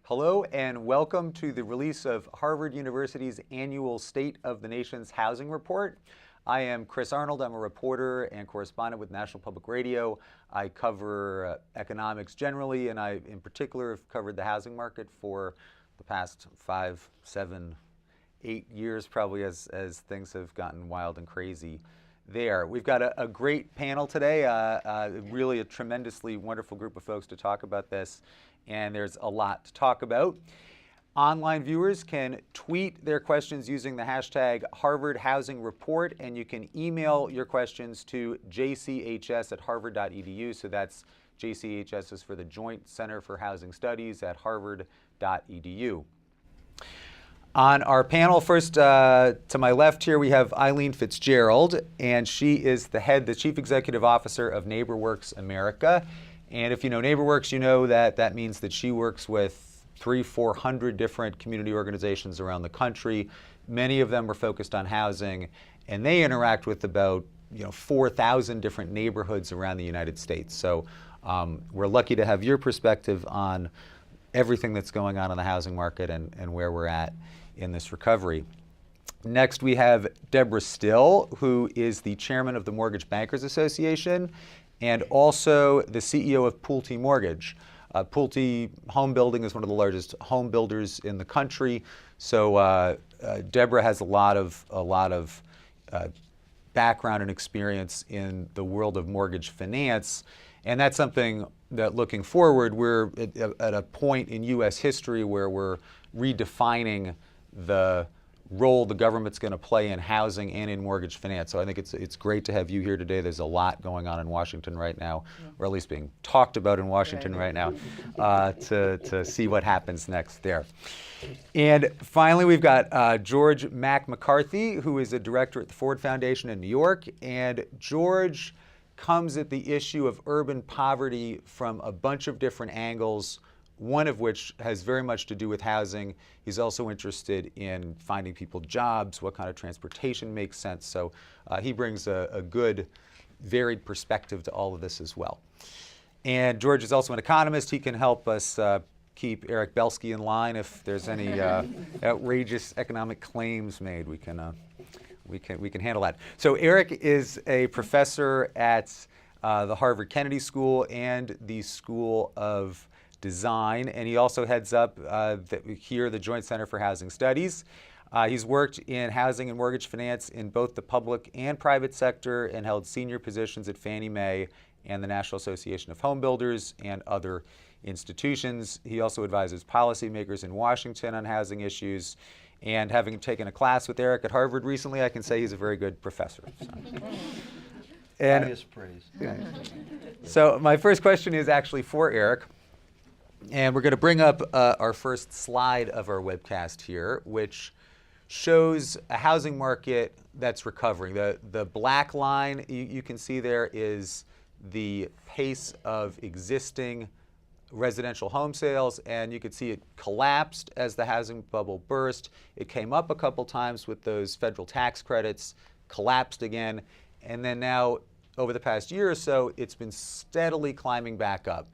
Hello and welcome to the release of Harvard University's annual State of the Nation's Housing Report. I am Chris Arnold. I'm a reporter and correspondent with National Public Radio. I cover economics generally, and I in particular have covered the housing market for the past 5, 7, 8 years probably as things have gotten wild and crazy there. We've got a great panel today, really a tremendously wonderful group of folks to talk about this, and there's a lot to talk about. Online viewers can tweet their questions using the hashtag Harvard Housing Report, and you can email your questions to jchs@harvard.edu. So that's JCHS is for the Joint Center for Housing Studies at harvard.edu. On our panel, first to my left here, we have Eileen Fitzgerald, and she is the Chief Executive Officer of NeighborWorks America. And if you know NeighborWorks, you know that means that she works with 300-400 different community organizations around the country. Many of them are focused on housing, and they interact with about 4,000 different neighborhoods around the United States. So we're lucky to have your perspective on everything that's going on in the housing market and where we're at in this recovery. Next, we have Debra Still, who is the chairman of the Mortgage Bankers Association and also the CEO of Pulte Mortgage. Pulte Home Building is one of the largest home builders in the country. So Debra has a lot of background and experience in the world of mortgage finance, and that's something that, looking forward, we're at a point in U.S. history where we're redefining the role the government's going to play in housing and in mortgage finance. So I think it's great to have you here today. There's a lot going on in Washington right now, or at least being talked about in Washington right now, to see what happens next there. And finally, we've got George McCarthy, who is a director at the Ford Foundation in New York. And George comes at the issue of urban poverty from a bunch of different angles, one of which has very much to do with housing. He's also interested in finding people jobs, what kind of transportation makes sense. So he brings a good, varied perspective to all of this as well. And George is also an economist. He can help us keep Eric Belsky in line if there's any outrageous economic claims made. We can handle that. So Eric is a professor at the Harvard Kennedy School and the School of Design, and he also heads up the Joint Center for Housing Studies. He's worked in housing and mortgage finance in both the public and private sector and held senior positions at Fannie Mae and the National Association of Home Builders and other institutions. He also advises policymakers in Washington on housing issues. And having taken a class with Eric at Harvard recently, I can say he's a very good professor. So. And highest praise. Yeah. So my first question is actually for Eric. And we're going to bring up our first slide of our webcast here, which shows a housing market that's recovering. The black line you can see there is the pace of existing residential home sales, and you could see it collapsed as the housing bubble burst. It came up a couple times with those federal tax credits, collapsed again, and then now over the past year or so, it's been steadily climbing back up.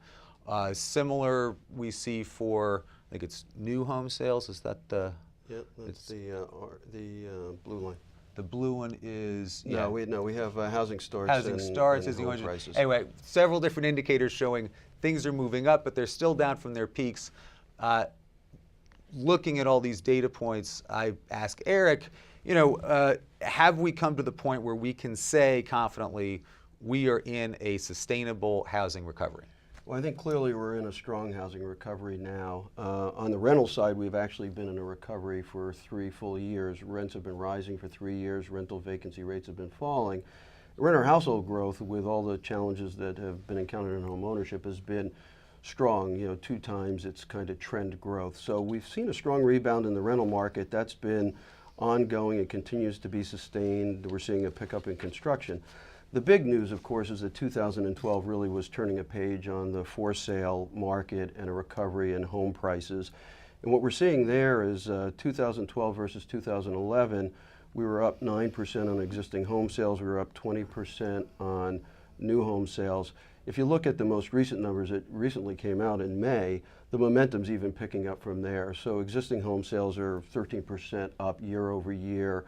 Similar we see for, I think it's new home sales. Is that the? Yep, that's the blue line. The blue one is we have housing starts. Housing starts and is the home orange. prices. Anyway, several different indicators showing things are moving up, but they're still down from their peaks. Looking at all these data points, I ask Eric, have we come to the point where we can say confidently we are in a sustainable housing recovery? Well, I think clearly we're in a strong housing recovery now. On the rental side, we've actually been in a recovery for 3 full years. Rents have been rising for 3 years. Rental vacancy rates have been falling. Renter household growth, with all the challenges that have been encountered in home ownership, has been strong, 2 times its kind of trend growth. So we've seen a strong rebound in the rental market. That's been ongoing and continues to be sustained. We're seeing a pickup in construction. The big news, of course, is that 2012 really was turning a page on the for-sale market and a recovery in home prices. And what we're seeing there is 2012 versus 2011, we were up 9% on existing home sales. We were up 20% on new home sales. if you look at the most recent numbers that recently came out in May, the momentum's even picking up from there. So existing home sales are 13% up year over year.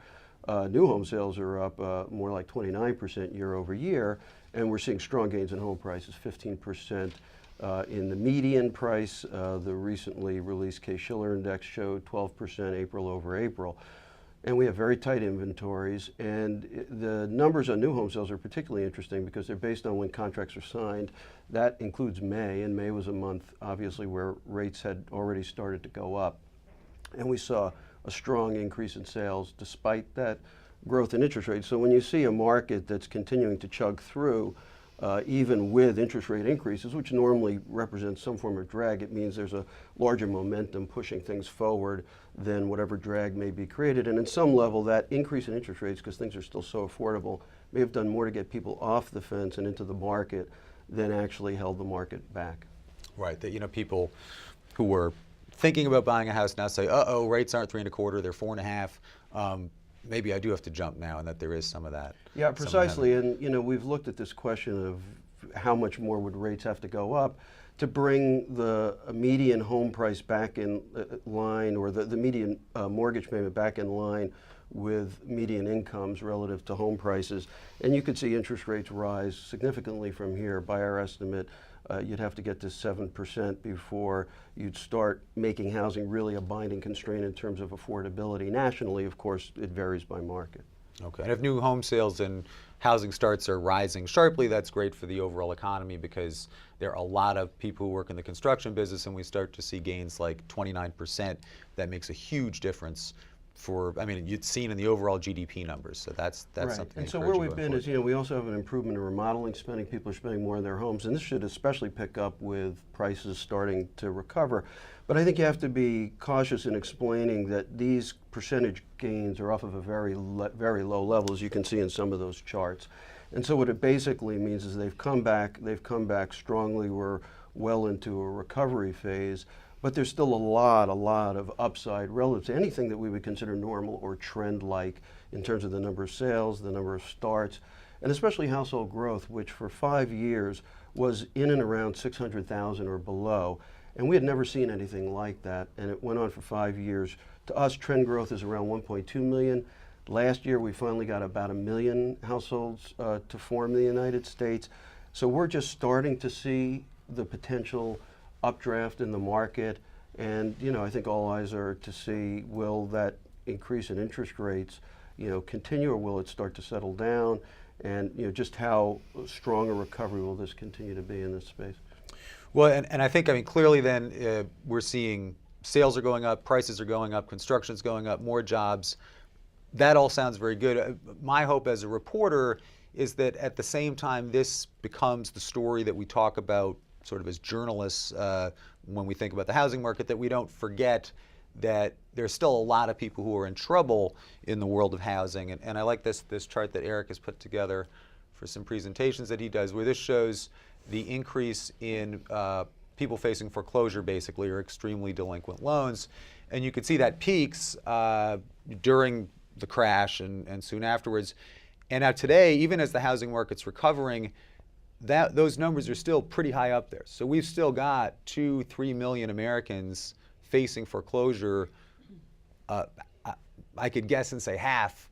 New home sales are up more like 29% year over year, and we're seeing strong gains in home prices, 15% in the median price. The recently released Case-Shiller index showed 12% April over April. And we have very tight inventories, and the numbers on new home sales are particularly interesting because they're based on when contracts are signed. That includes May, and May was a month, obviously, where rates had already started to go up. And we saw a strong increase in sales despite that growth in interest rates. So when you see a market that's continuing to chug through, even with interest rate increases, which normally represents some form of drag, it means there's a larger momentum pushing things forward than whatever drag may be created. And in some level, that increase in interest rates, because things are still so affordable, may have done more to get people off the fence and into the market than actually held the market back. Right, that people who were thinking about buying a house now say, uh-oh, rates aren't 3.25, they're 4.5. Maybe I do have to jump now, and that there is some of that. Yeah, precisely. And we've looked at this question of how much more would rates have to go up to bring the median home price back in line, or the median mortgage payment back in line with median incomes relative to home prices. And you could see interest rates rise significantly from here. By our estimate, you'd have to get to 7% before you'd start making housing really a binding constraint in terms of affordability. Nationally, of course, it varies by market. Okay, and if new home sales and housing starts are rising sharply, that's great for the overall economy because there are a lot of people who work in the construction business, and we start to see gains like 29%. That makes a huge difference for, you'd seen in the overall GDP numbers, so that's right. something. And so where we've been is, we also have an improvement in remodeling spending. People are spending more in their homes, and this should especially pick up with prices starting to recover. But I think you have to be cautious in explaining that these percentage gains are off of a very low level, as you can see in some of those charts. And so what it basically means is they've come back strongly. We're well into a recovery phase. But there's still a lot of upside relative to anything that we would consider normal or trend-like in terms of the number of sales, the number of starts, and especially household growth, which for 5 years was in and around 600,000 or below. And we had never seen anything like that, and it went on for 5 years. To us, trend growth is around 1.2 million. Last year, we finally got about 1 million households to form the United States. So we're just starting to see the potential updraft in the market, and I think all eyes are to see, will that increase in interest rates continue, or will it start to settle down, and just how strong a recovery will this continue to be in this space. Well, and I think clearly then we're seeing sales are going up, prices are going up, construction's going up, more jobs. That all sounds very good. My hope as a reporter is that at the same time this becomes the story that we talk about sort of as journalists when we think about the housing market, that we don't forget that there's still a lot of people who are in trouble in the world of housing. And I like this chart that Eric has put together for some presentations that he does, where this shows the increase in people facing foreclosure, basically, or extremely delinquent loans. And you can see that peaks during the crash and soon afterwards. And now today, even as the housing market's recovering, those numbers are still pretty high up there. So we've still got 2-3 million Americans facing foreclosure. I could guess and say half.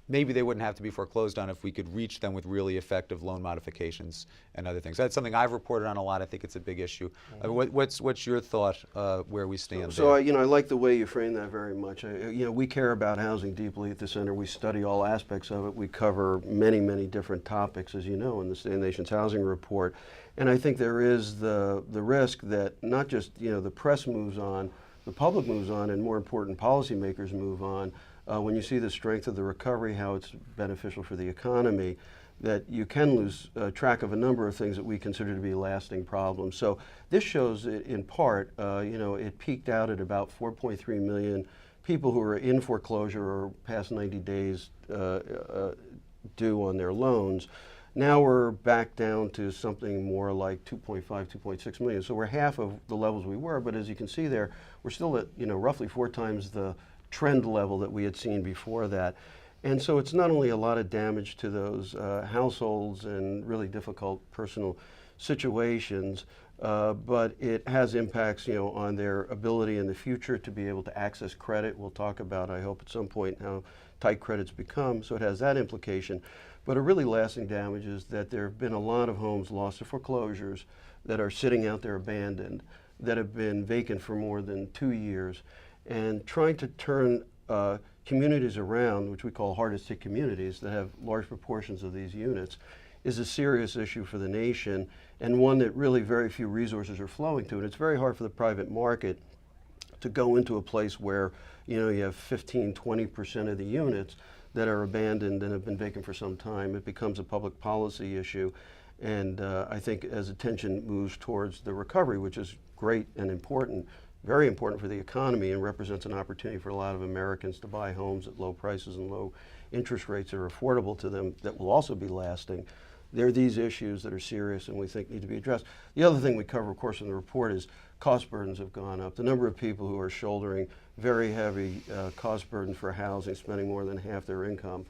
Maybe they wouldn't have to be foreclosed on if we could reach them with really effective loan modifications and other things. That's something I've reported on a lot. I think it's a big issue. What's your thought where we stand? So I like the way you frame that very much. We care about housing deeply at the center. We study all aspects of it. We cover many different topics, as you know, in the State of the Nation's Housing Report. And I think there is the risk that not just the press moves on, the public moves on, and more important, policymakers move on. When you see the strength of the recovery, how it's beneficial for the economy, that you can lose track of a number of things that we consider to be lasting problems. So this shows it in part, it peaked out at about 4.3 million people who are in foreclosure or past 90 days due on their loans. Now we're back down to something more like 2.5, 2.6 million. So we're half of the levels we were, but as you can see there, we're still at roughly 4 times the trend level that we had seen before that. And so it's not only a lot of damage to those households and really difficult personal situations, but it has impacts, on their ability in the future to be able to access credit. We'll talk about, I hope, at some point how tight credit's become, so it has that implication. But a really lasting damage is that there have been a lot of homes lost to foreclosures that are sitting out there abandoned, that have been vacant for more than 2 years, and trying to turn communities around, which we call hardest hit communities that have large proportions of these units, is a serious issue for the nation, and one that really very few resources are flowing to. And it's very hard for the private market to go into a place where you have 15, 20% of the units that are abandoned and have been vacant for some time. It becomes a public policy issue. And I think as attention moves towards the recovery, which is great and important, very important for the economy, and represents an opportunity for a lot of Americans to buy homes at low prices and low interest rates that are affordable to them, that will also be lasting. There are these issues that are serious and we think need to be addressed. The other thing we cover, of course, in the report is cost burdens have gone up. The number of people who are shouldering very heavy cost burdens for housing, spending more than half their income,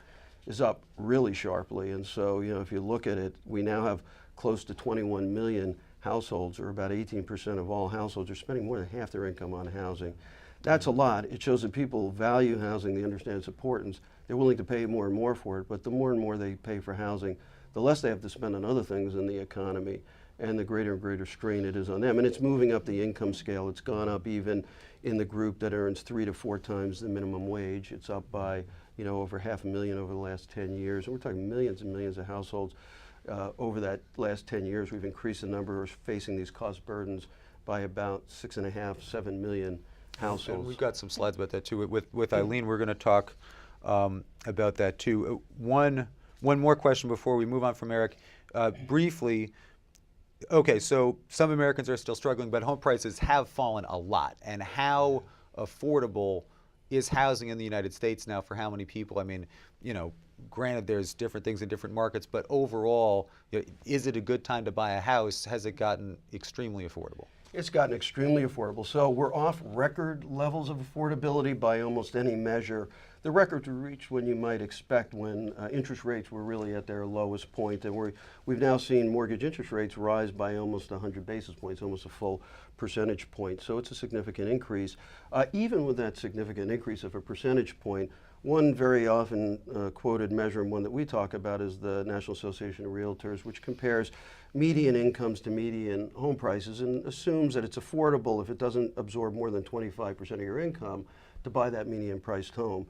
is up really sharply. And so, if you look at it, we now have close to 21 million households, or about 18% of all households, are spending more than half their income on housing. That's a lot. It shows that people value housing, they understand its importance, they're willing to pay more and more for it, but the more and more they pay for housing, the less they have to spend on other things in the economy, and the greater and greater strain it is on them. And it's moving up the income scale. It's gone up even in the group that earns 3 to 4 times the minimum wage. It's up by over 500,000 over the last 10 years. And we're talking millions and millions of households. Over that last 10 years, we've increased the number facing these cost burdens by about 6.5, 7 million households. And we've got some slides about that too. With Eileen, we're going to talk about that too. One more question before we move on from Eric. Briefly, okay, so some Americans are still struggling, but home prices have fallen a lot. And how affordable is housing in the United States now for how many people? I mean, granted there's different things in different markets, but overall, is it a good time to buy a house? Has it gotten extremely affordable? It's gotten extremely affordable. So we're off record levels of affordability by almost any measure. The records were reached when you might expect, when interest rates were really at their lowest point, and we've now seen mortgage interest rates rise by almost 100 basis points, almost a full percentage point. So it's a significant increase. Even with that significant increase of a percentage point, one very often quoted measure, and one that we talk about, is the National Association of Realtors, which compares median incomes to median home prices and assumes that it's affordable if it doesn't absorb more than 25% of your income to buy that median priced home.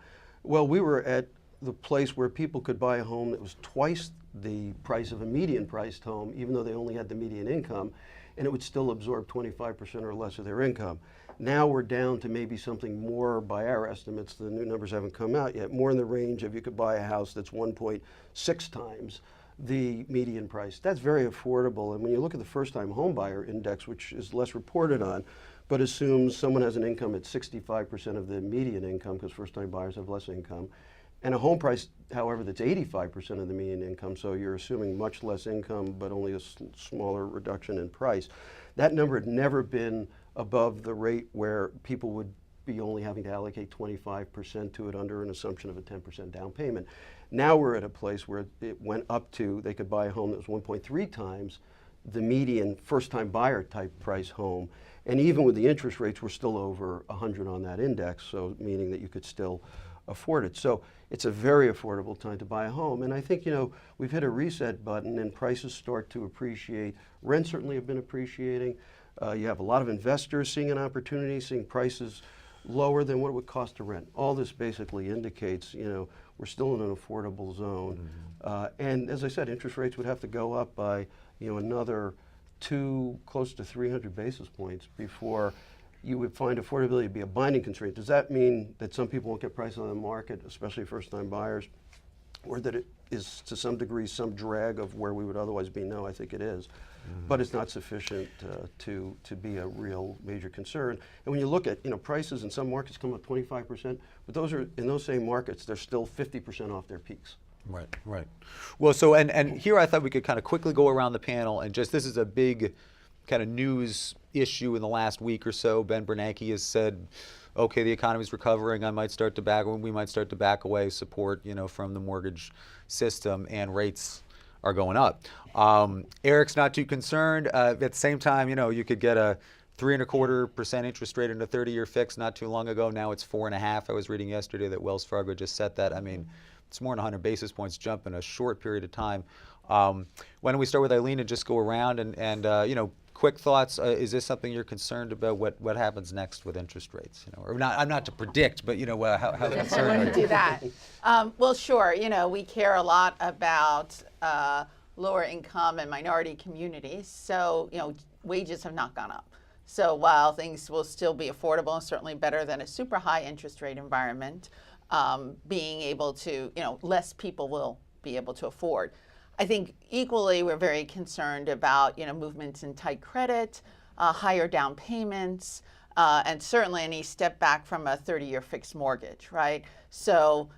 Well, we were at the place where people could buy a home that was twice the price of a median priced home, even though they only had the median income, and it would still absorb 25% or less of their income. Now we're down to maybe something more, by our estimates, the new numbers haven't come out yet, more in the range of you could buy a house that's 1.6 times the median price. That's very affordable. And when you look at the first-time home buyer index, which is less reported on, but assumes someone has an income at 65% of the median income, because first-time buyers have less income, and a home price, however, that's 85% of the median income, so you're assuming much less income, but only a smaller reduction in price. That number had never been above the rate where people would be only having to allocate 25% to it under an assumption of a 10% down payment. Now we're at a place where it went up to, they could buy a home that was 1.3 times the median first-time buyer type price home. And even with the interest rates, we're still over 100 on that index, so meaning that you could still afford it. So it's a very affordable time to buy a home. And I think, we've hit a reset button and prices start to appreciate. Rents certainly have been appreciating. You have a lot of investors seeing an opportunity, seeing prices lower than what it would cost to rent. All this basically indicates, we're still in an affordable zone. And as I said, interest rates would have to go up by, another close to 300 basis points before you would find affordability to be a binding constraint. Does that mean that some people won't get prices on the market, especially first-time buyers, or that it is to some degree some drag of where we would otherwise be? No, I think it is. But it's not sufficient to be a real major concern. And when you look at, prices in some markets come up 25%, but those are, in those same markets, they're still 50% off their peaks. Right. Well, so, and here I thought we could kind of quickly go around the panel and just, this is a big kind of news issue in the last week or so. Ben Bernanke has said, okay, the economy's recovering, we might start to back away support, from the mortgage system, and rates are going up. Eric's not too concerned. At the same time, you could get a 3.25% interest rate in a 30-year fix not too long ago. Now it's 4.5%. I was reading yesterday that Wells Fargo just set that. I mean, it's more than 100 basis points jump in a short period of time. Why don't we start with Eileen and just go around and quick thoughts. Is this something you're concerned about? What happens next with interest rates? Or not? I'm not to predict, but how concerned are you? do that. Well, sure. We care a lot about lower income and minority communities. So wages have not gone up. So while things will still be affordable and certainly better than a super high interest rate environment, being able to less people will be able to afford. I think equally we're very concerned about movements in tight credit, higher down payments, and certainly any step back from a 30-year fixed mortgage, right? So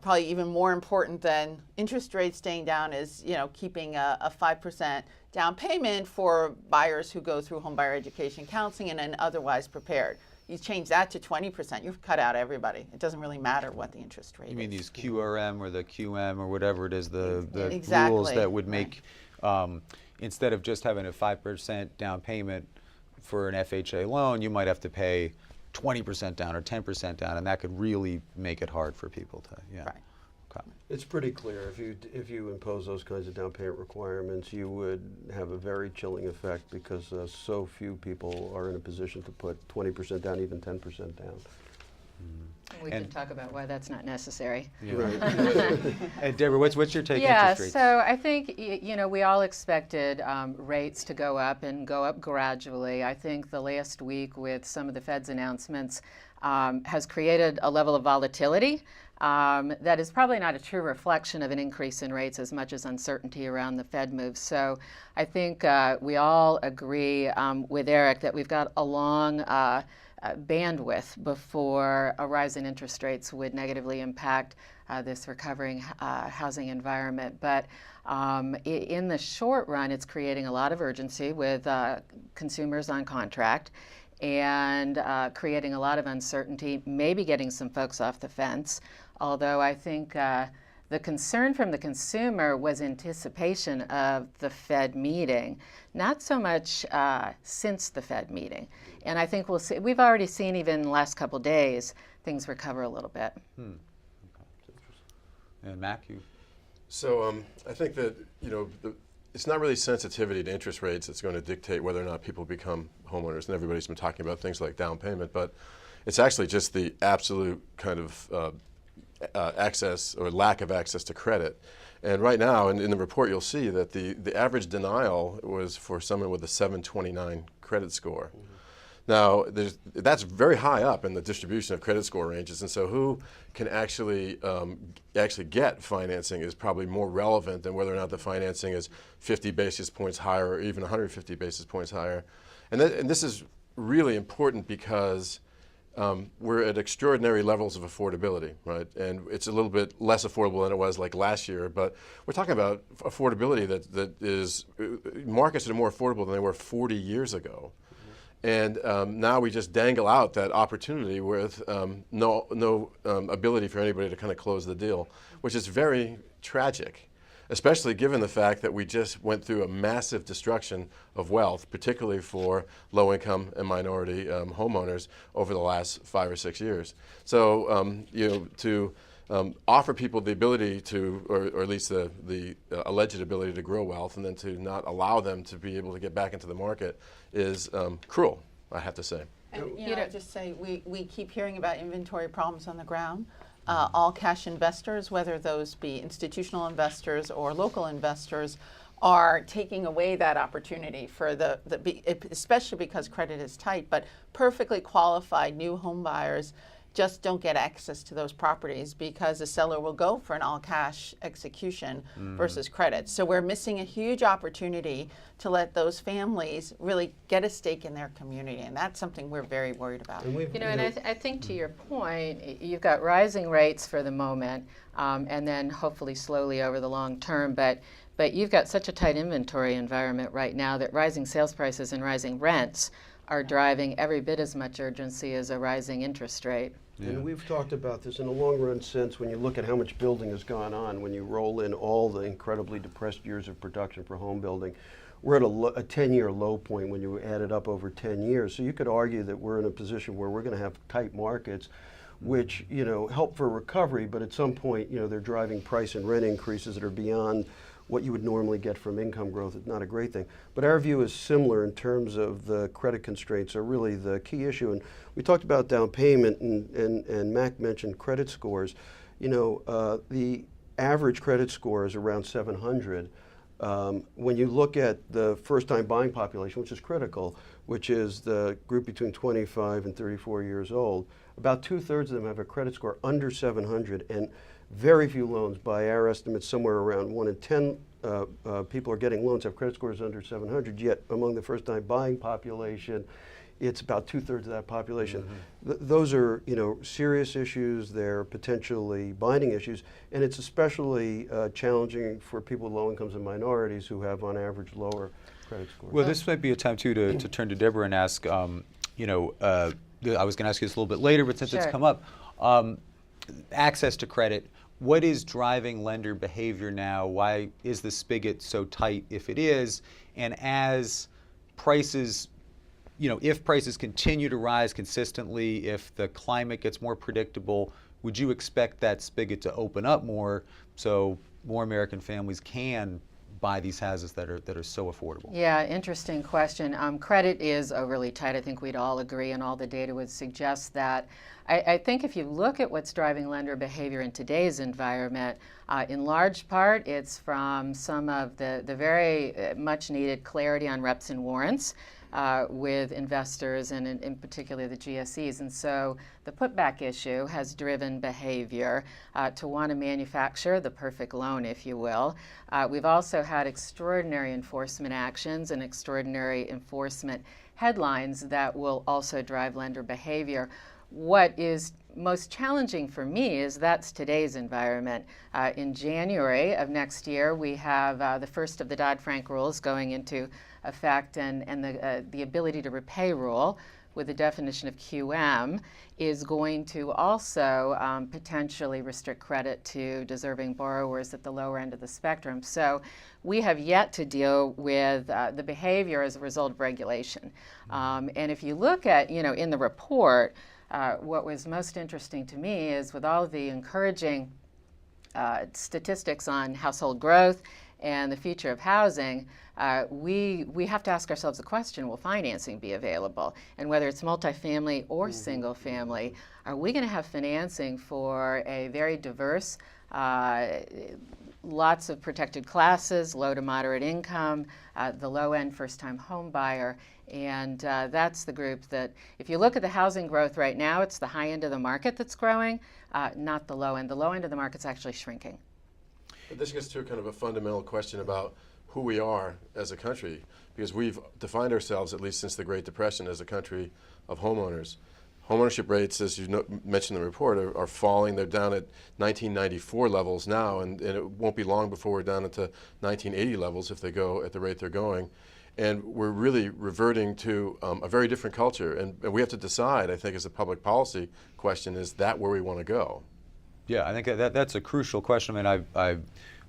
probably even more important than interest rates staying down is keeping a 5% down payment for buyers who go through homebuyer education counseling and then otherwise prepared. You change that to 20%, you've cut out everybody. It doesn't really matter what the interest rate is. You mean these QRM or the QM or whatever it is, the Exactly. rules that would make, instead of just having a 5% down payment for an FHA loan, you might have to pay 20% down or 10% down, and that could really make it hard for people to, Right. Okay. It's pretty clear. If you impose those kinds of down payment requirements, you would have a very chilling effect because so few people are in a position to put 20% down, even 10% down. We can talk about why that's not necessary. Yeah. Right. And Debra, what's your take on Yeah, interest rates? so I think we all expected rates to go up and go up gradually. I think the last week with some of the Fed's announcements has created a level of volatility that is probably not a true reflection of an increase in rates as much as uncertainty around the Fed moves. So I think we all agree with Eric that we've got a long bandwidth before a rise in interest rates would negatively impact this recovering housing environment. But in the short run, it's creating a lot of urgency with consumers on contract and creating a lot of uncertainty, maybe getting some folks off the fence. Although I think the concern from the consumer was anticipation of the Fed meeting, not so much since the Fed meeting. And I think we'll see, we've already seen even in the last couple days, things recover a little bit. Okay. And Mac, you? So I think that, it's not really sensitivity to interest rates that's going to dictate whether or not people become homeowners. And everybody's been talking about things like down payment, but it's actually just the absolute kind of access or lack of access to credit. And right now, in the report, you'll see that the average denial was for someone with a 729 credit score. Mm-hmm. Now, that's very high up in the distribution of credit score ranges, and so who can actually get financing is probably more relevant than whether or not the financing is 50 basis points higher or even 150 basis points higher. And this is really important because we're at extraordinary levels of affordability, right? And it's a little bit less affordable than it was like last year, but we're talking about affordability that is, markets that are more affordable than they were 40 years ago. And now we just dangle out that opportunity with no ability for anybody to kind of close the deal, which is very tragic, especially given the fact that we just went through a massive destruction of wealth, particularly for low-income and minority homeowners over the last 5 or 6 years. So to offer people the ability to, or at least the alleged ability to grow wealth, and then to not allow them to be able to get back into the market is cruel, I have to say. And I just say we keep hearing about inventory problems on the ground. All cash investors, whether those be institutional investors or local investors, are taking away that opportunity for especially because credit is tight, but perfectly qualified new home buyers just don't get access to those properties because the seller will go for an all-cash execution versus credit. So we're missing a huge opportunity to let those families really get a stake in their community, and that's something we're very worried about. And I think to your point, you've got rising rates for the moment, and then hopefully slowly over the long term, but you've got such a tight inventory environment right now that rising sales prices and rising rents are driving every bit as much urgency as a rising interest rate. And we've talked about this in the long run sense when you look at how much building has gone on, when you roll in all the incredibly depressed years of production for home building. We're at a 10-year low point when you add it up over 10 years. So you could argue that we're in a position where we're going to have tight markets, which, you know, help for recovery, but at some point, you know, they're driving price and rent increases that are beyond what you would normally get from income growth. It's not a great thing. But our view is similar in terms of the credit constraints are really the key issue. And we talked about down payment, and Mac mentioned credit scores. You know, the average credit score is around 700. When you look at the first-time buying population, which is critical, which is the group between 25 and 34 years old, about 2/3 of them have a credit score under 700, and very few loans, by our estimates, somewhere around 1 in 10 people are getting loans have credit scores under 700. Yet among the first-time buying population, it's about 2/3 of that population. Those are, you know, serious issues. They're potentially binding issues, and it's especially challenging for people with low incomes and minorities who have, on average, lower credit scores. Well, this might be a time too to turn to Debra and ask. You know, I was going to ask you this a little bit later, but since it's Sure. come up, access to credit. What is driving lender behavior now? Why is the spigot so tight if it is? And as prices, you know, if prices continue to rise consistently, if the climate gets more predictable, would you expect that spigot to open up more so more American families can buy these houses that are so affordable? Yeah, interesting question. Credit is overly tight. I think we'd all agree, and all the data would suggest that. I think if you look at what's driving lender behavior in today's environment, in large part, it's from some of the very much needed clarity on reps and warrants with investors and in particular the GSEs. And so the putback issue has driven behavior to want to manufacture the perfect loan, if you will. We've also had extraordinary enforcement actions and extraordinary enforcement headlines that will also drive lender behavior. What is most challenging for me is that's today's environment. In January of next year, we have the first of the Dodd-Frank rules going into effect, and the ability to repay rule with the definition of QM is going to also potentially restrict credit to deserving borrowers at the lower end of the spectrum. So we have yet to deal with the behavior as a result of regulation. And if you look at, you know, in the report, what was most interesting to me is with all of the encouraging statistics on household growth and the future of housing, we have to ask ourselves the question, will financing be available? And whether it's multifamily or single family, are we going to have financing for a very diverse, lots of protected classes, low to moderate income, the low-end first-time home buyer? And that's the group that, if you look at the housing growth right now, it's the high end of the market that's growing, not the low end. The low end of the market's actually shrinking. But this gets to kind of a fundamental question about who we are as a country, because we've defined ourselves, at least since the Great Depression, as a country of homeowners. Homeownership rates, as you mentioned in the report, are falling. They're down at 1994 levels now, and it won't be long before we're down into 1980 levels if they go at the rate they're going. And we're really reverting to a very different culture. And we have to decide, I think, as a public policy question, is that where we want to go? Yeah, I think that's a crucial question. I mean, I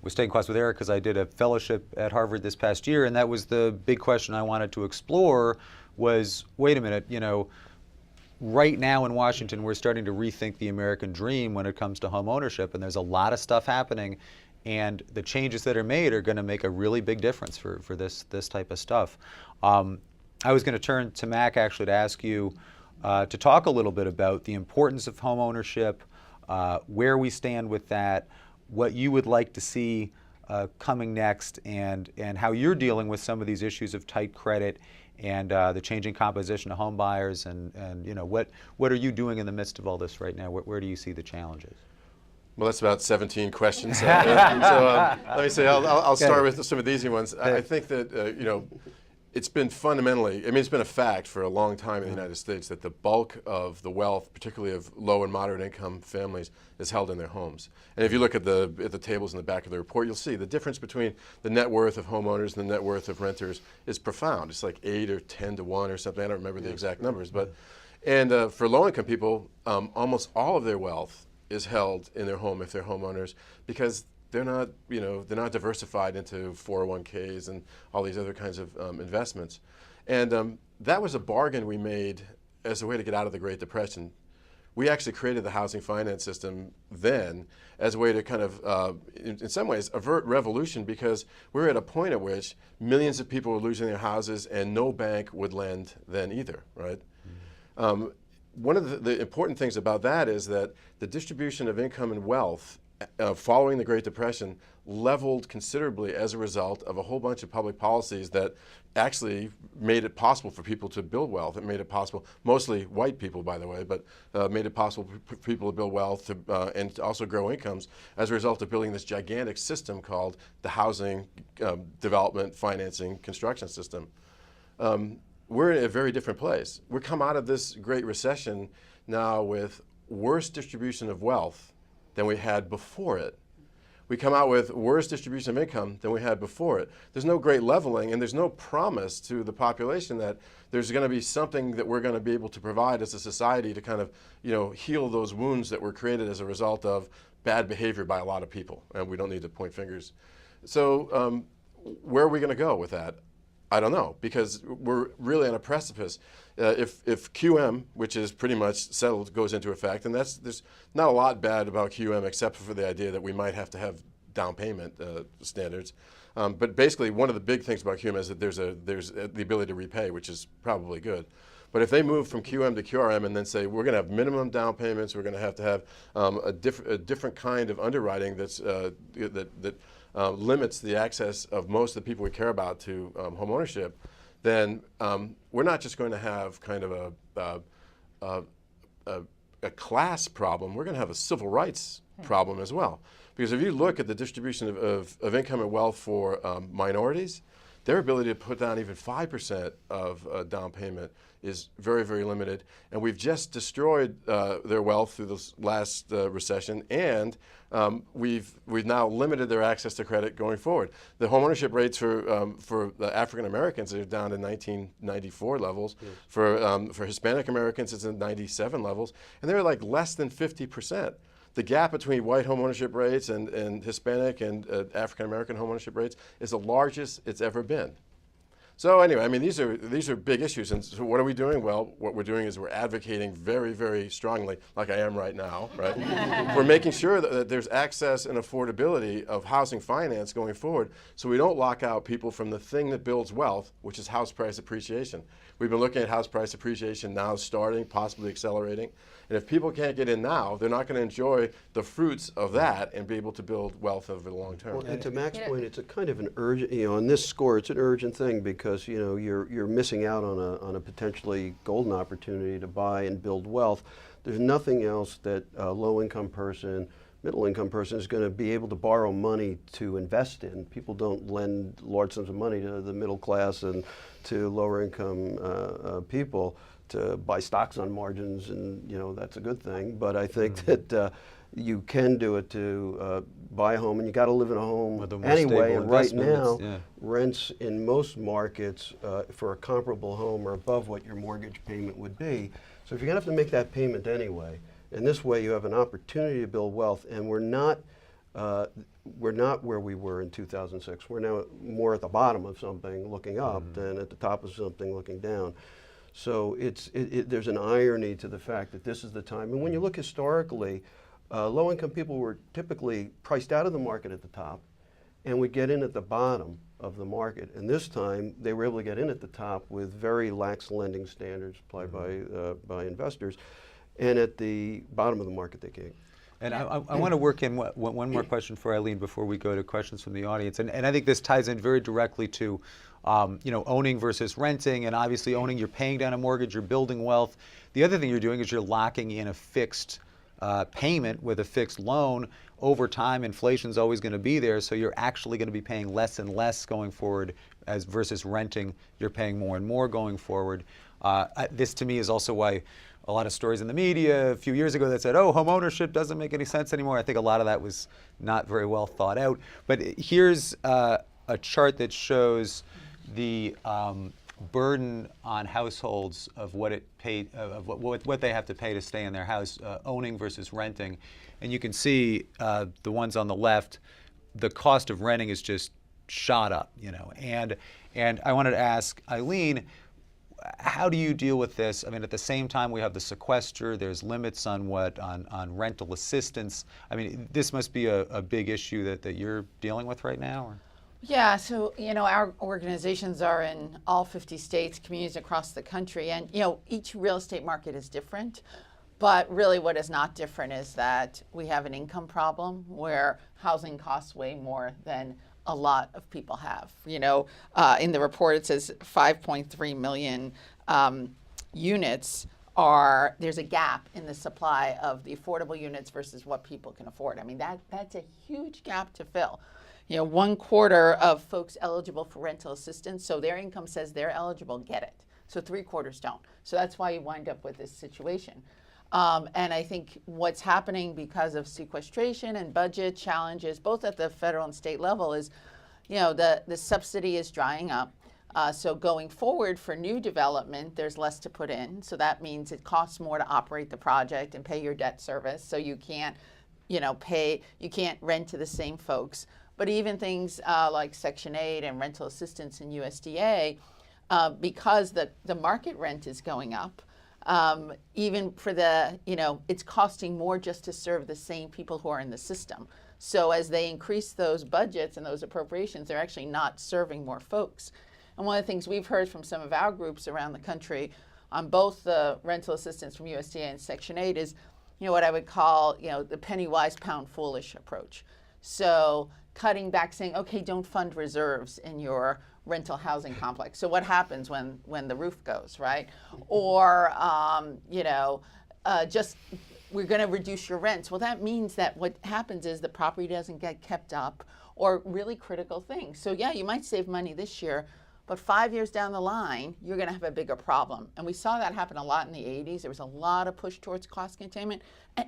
was taking class with Eric because I did a fellowship at Harvard this past year, and that was the big question I wanted to explore was, wait a minute, you know, right now in Washington, we're starting to rethink the American dream when it comes to home ownership, and there's a lot of stuff happening, and the changes that are made are going to make a really big difference for this type of stuff. I was going to turn to Mac actually to ask you to talk a little bit about the importance of home ownership, where we stand with that, what you would like to see coming next, and how you're dealing with some of these issues of tight credit and the changing composition of home buyers, and you know, what are you doing in the midst of all this right now? Where do you see the challenges? Well, that's about 17 questions. Let me say, I'll start with some of the easy ones. I think that, you know, it's been fundamentally, I mean, it's been a fact for a long time in the United States that the bulk of the wealth, particularly of low and moderate income families, is held in their homes. And if you look at the tables in the back of the report, you'll see the difference between the net worth of homeowners and the net worth of renters is profound. It's like 8 or 10 to 1 or something. I don't remember the exact numbers, but And for low-income people, almost all of their wealth is held in their home if they're homeowners, because they're not, they're not diversified into 401ks and all these other kinds of investments. And that was a bargain we made as a way to get out of the Great Depression. We actually created the housing finance system then as a way to kind of, in some ways, avert revolution, because we were at a point at which millions of people were losing their houses and no bank would lend then either, right? One of the important things about that is that the distribution of income and wealth following the Great Depression leveled considerably as a result of a whole bunch of public policies that actually made it possible for people to build wealth. It made it possible, mostly white people, by the way, but made it possible for people to build wealth and to also grow incomes as a result of building this gigantic system called the housing development, financing, construction system. We're in a very different place. We come out of this Great Recession now with worse distribution of wealth than we had before it. We come out with worse distribution of income than we had before it. There's no great leveling, and there's no promise to the population that there's going to be something that we're going to be able to provide as a society to kind of, heal those wounds that were created as a result of bad behavior by a lot of people. And we don't need to point fingers. So where are we going to go with that? I don't know, because we're really on a precipice. If QM, which is pretty much settled, goes into effect, and there's not a lot bad about QM except for the idea that we might have to have down payment standards. But basically, one of the big things about QM is that there's the ability to repay, which is probably good. But if they move from QM to QRM and then say we're going to have minimum down payments, we're going to have a different kind of underwriting that's limits the access of most of the people we care about to home ownership, then we're not just going to have kind of a class problem, we're going to have a civil rights problem as well. Because if you look at the distribution of income and wealth for minorities, their ability to put down even 5% of down payment is very, very limited. And we've just destroyed their wealth through this last recession, and we've now limited their access to credit going forward. The homeownership rates for the African Americans are down to 1994 levels. Yes. For Hispanic Americans, it's in 97 levels, and they're like less than 50%. The gap between white homeownership rates and Hispanic and African American homeownership rates is the largest it's ever been. So anyway, I mean, these are big issues. And so what are we doing? Well, what we're doing is we're advocating very, very strongly, like I am right now, right? We're making sure that there's access and affordability of housing finance going forward, so we don't lock out people from the thing that builds wealth, which is house price appreciation. We've been looking at house price appreciation now starting, possibly accelerating. And if people can't get in now, they're not going to enjoy the fruits of that and be able to build wealth over the long term. Well, and to Mac's point, it's a kind of an urgent, on this score, it's an urgent thing because, you're missing out on a potentially golden opportunity to buy and build wealth. There's nothing else that a low-income person, middle-income person is going to be able to borrow money to invest in. People don't lend large sums of money to the middle class and to lower-income people to buy stocks on margins, and that's a good thing. But I think that you can do it to buy a home, and you got to live in a home anyway. And right now, rents in most markets for a comparable home are above what your mortgage payment would be. So if you're going to have to make that payment anyway, and this way you have an opportunity to build wealth, and we're not where we were in 2006. We're now more at the bottom of something looking up than at the top of something looking down. So there's an irony to the fact that this is the time. And when you look historically, low-income people were typically priced out of the market at the top, and would get in at the bottom of the market. And this time, they were able to get in at the top with very lax lending standards applied by investors, and at the bottom of the market they can't. And I want to work in one more question for Eileen before we go to questions from the audience. And I think this ties in very directly to owning versus renting. And obviously owning, you're paying down a mortgage, you're building wealth. The other thing you're doing is you're locking in a fixed payment with a fixed loan. Over time, inflation's always going to be there, so you're actually going to be paying less and less going forward versus renting. You're paying more and more going forward. This to me is also why a lot of stories in the media a few years ago that said, oh, home ownership doesn't make any sense anymore. I think a lot of that was not very well thought out. But here's a chart that shows the burden on households of what it paid, of what they have to pay to stay in their house, owning versus renting. And you can see the ones on the left, the cost of renting is just shot up, you know. And I wanted to ask Eileen, how do you deal with this? I mean, at the same time, we have the sequester. There's limits on on rental assistance. I mean, this must be a big issue that you're dealing with right now. Or? Yeah, so, you know, our organizations are in all 50 states, communities across the country, and, you know, each real estate market is different. But really what is not different is that we have an income problem where housing costs way more than a lot of people have. You know, in the report it says 5.3 million units there's a gap in the supply of the affordable units versus what people can afford. I mean, that's a huge gap to fill. You know, 1/4 of folks eligible for rental assistance, so their income says they're eligible, get it. So 3/4 don't. So that's why you wind up with this situation. And I think what's happening because of sequestration and budget challenges, both at the federal and state level, is, you know, the subsidy is drying up. So going forward for new development, there's less to put in. So that means it costs more to operate the project and pay your debt service. So you can't, you know, you can't rent to the same folks. But even things like Section 8 and rental assistance in USDA, because the market rent is going up, even for you know, it's costing more just to serve the same people who are in the system. So as they increase those budgets and those appropriations, they're actually not serving more folks. And one of the things we've heard from some of our groups around the country on both the rental assistance from USDA and Section 8 is, you know, what I would call, you know, the penny wise, pound foolish approach. So cutting back, saying, okay, don't fund reserves in your rental housing complex. So what happens when the roof goes, right? Or, you know, just we're going to reduce your rents. Well, that means that what happens is the property doesn't get kept up, or really critical things. So yeah, you might save money this year, but 5 years down the line, you're going to have a bigger problem. And we saw that happen a lot in the 80s. There was a lot of push towards cost containment,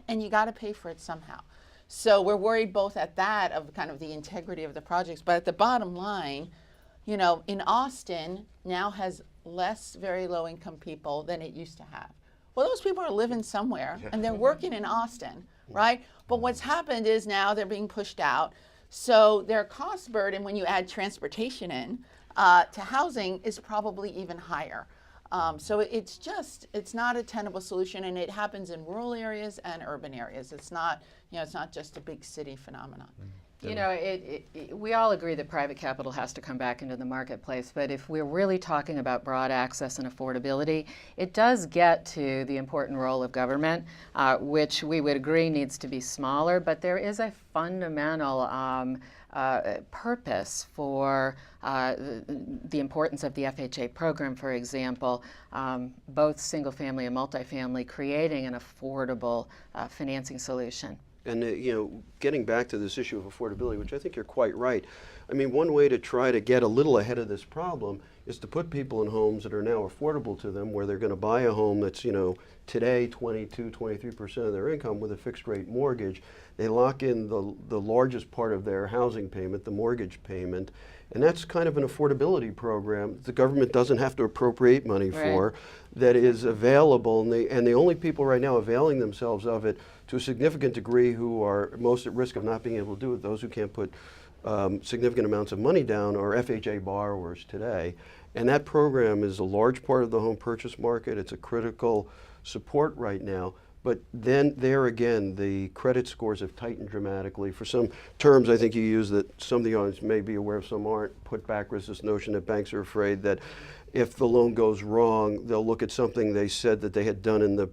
and you got to pay for it somehow. So we're worried both at that of kind of the integrity of the projects, but at the bottom line, you know, in Austin now has less very low income people than it used to have. Well, those people are living somewhere and they're working in Austin, right? But what's happened is now they're being pushed out. So their cost burden when you add transportation in to housing is probably even higher. So it's not a tenable solution, and it happens in rural areas and urban areas. It's not, you know, it's not just a big city phenomenon. You know, we all agree that private capital has to come back into the marketplace, but if we're really talking about broad access and affordability, it does get to the important role of government, which we would agree needs to be smaller, but there is a fundamental purpose for the importance of the FHA program, for example, both single-family and multifamily, creating an affordable financing solution. And, you know, getting back to this issue of affordability, which I think you're quite right. I mean, one way to try to get a little ahead of this problem is to put people in homes that are now affordable to them, where they're going to buy a home that's, you know, today 22, 23% of their income with a fixed rate mortgage. They lock in the largest part of their housing payment, the mortgage payment, and that's kind of an affordability program the government doesn't have to appropriate money for, that is available, and the only people right now availing themselves of it to a significant degree who are most at risk of not being able to do it, those who can't put significant amounts of money down, are FHA borrowers today. And that program is a large part of the home purchase market. It's a critical support right now. But then there again, the credit scores have tightened dramatically. For some terms I think you use that some of the audience may be aware of, some aren't, put backwards this notion that banks are afraid that if the loan goes wrong, they'll look at something they said that they had done in the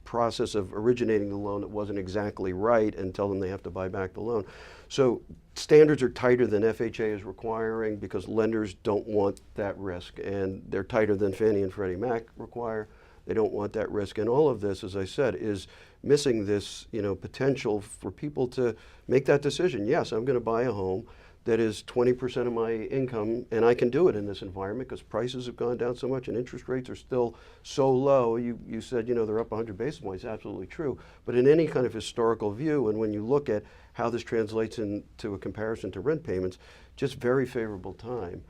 process of originating the loan that wasn't exactly right and tell them they have to buy back the loan. So standards are tighter than FHA is requiring because lenders don't want that risk, and they're tighter than Fannie and Freddie Mac require. They don't want that risk, and all of this, as I said, is missing this, you know, potential for people to make that decision. Yes, I'm going to buy a home that is 20% of my income, and I can do it in this environment because prices have gone down so much and interest rates are still so low. You said, you know, they're up 100 basis points, absolutely true. But in any kind of historical view, and when you look at how this translates into a comparison to rent payments, just very favorable time.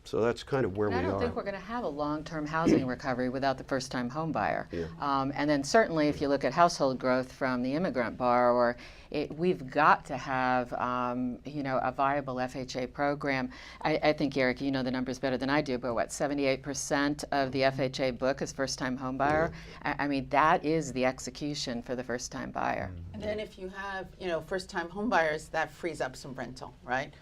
So that's kind of where And we I don't are. think we're going to have a long-term housing recovery without the first-time home buyer. Yeah. And then certainly if you look at household growth from the immigrant borrower, we've got to have a viable FHA program. I think, Eric, you know the numbers better than I do, but what, 78% of the FHA book is first-time home buyer? I mean, that is the execution for the first-time buyer. And then if you have, first-time home buyers, that frees up some rental, right?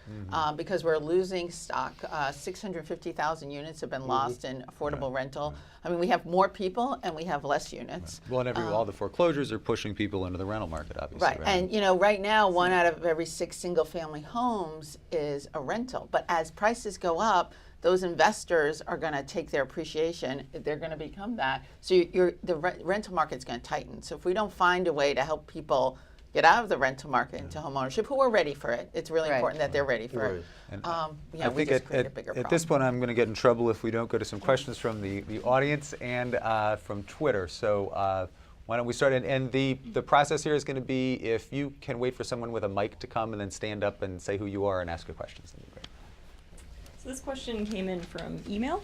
Because we're losing stock. 650,000 units have been lost in affordable rental. I mean, we have more people and we have less units. Well, and all the foreclosures are pushing people into the rental market, obviously. Right, and right now, 1 out of every 6 single-family homes is a rental. But as prices go up, those investors are going to take their appreciation. They're going to become that. So the rental market's going to tighten. So if we don't find a way to help people get out of the rental market into home ownership, who are ready for it, it's really important that they're ready for it. And we think just create a bigger at this point, I'm going to get in trouble if we don't go to some questions from the audience and from Twitter. So why don't we start? And the process here is going to be, if you can wait for someone with a mic to come and then stand up and say who you are and ask your questions, that'd be great. So this question came in from email.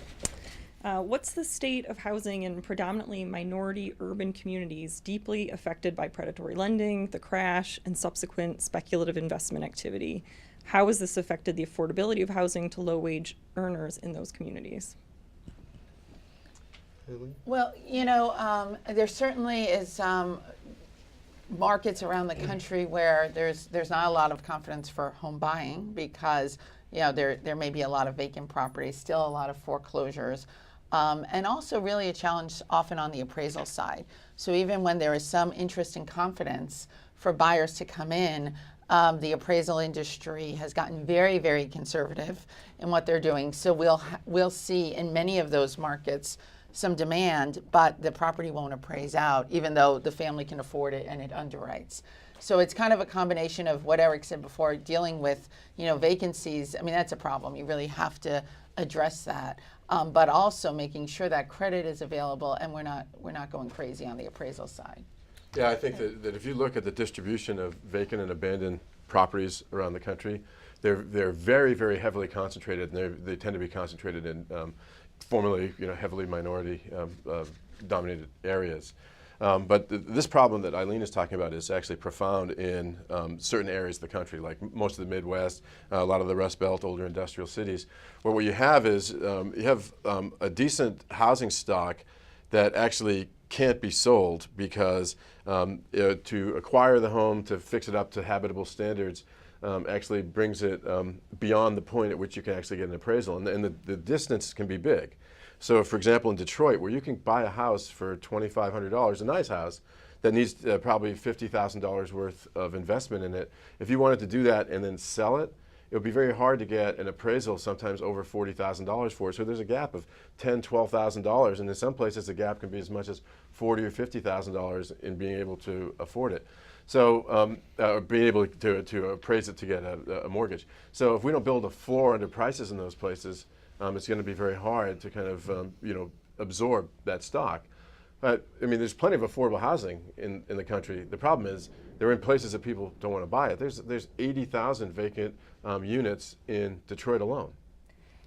What's the state of housing in predominantly minority urban communities deeply affected by predatory lending, the crash, and subsequent speculative investment activity? How has this affected the affordability of housing to low-wage earners in those communities? Well, there certainly is markets around the country where there's not a lot of confidence for home buying because there may be a lot of vacant properties, still a lot of foreclosures, and also really a challenge often on the appraisal side. So even when there is some interest and confidence for buyers to come in, the appraisal industry has gotten very, very conservative in what they're doing. So we'll see in many of those markets some demand, but the property won't appraise out, even though the family can afford it and it underwrites. So it's kind of a combination of what Eric said before, dealing with vacancies. I mean, that's a problem. You really have to address that, but also making sure that credit is available and we're not going crazy on the appraisal side. Yeah, I think that if you look at the distribution of vacant and abandoned properties around the country, they're very, very heavily concentrated, and they tend to be concentrated in formerly heavily minority dominated areas. But this problem that Eileen is talking about is actually profound in certain areas of the country, like most of the Midwest, a lot of the Rust Belt, older industrial cities, where what you have is you have a decent housing stock that actually can't be sold because to acquire the home, to fix it up to habitable standards, actually brings it beyond the point at which you can actually get an appraisal. And the distance can be big. So for example, in Detroit, where you can buy a house for $2,500, a nice house, that needs probably $50,000 worth of investment in it, if you wanted to do that and then sell it, it would be very hard to get an appraisal, sometimes over $40,000 for it. So there's a gap of $10,000, $12,000, and in some places the gap can be as much as $40,000 or $50,000 in being able to afford it. So being able to appraise it to get a mortgage. So if we don't build a floor under prices in those places, it's going to be very hard to kind of absorb that stock. But I mean, there's plenty of affordable housing in the country. The problem is they're in places that people don't want to buy it. There's 80,000 vacant units in Detroit alone.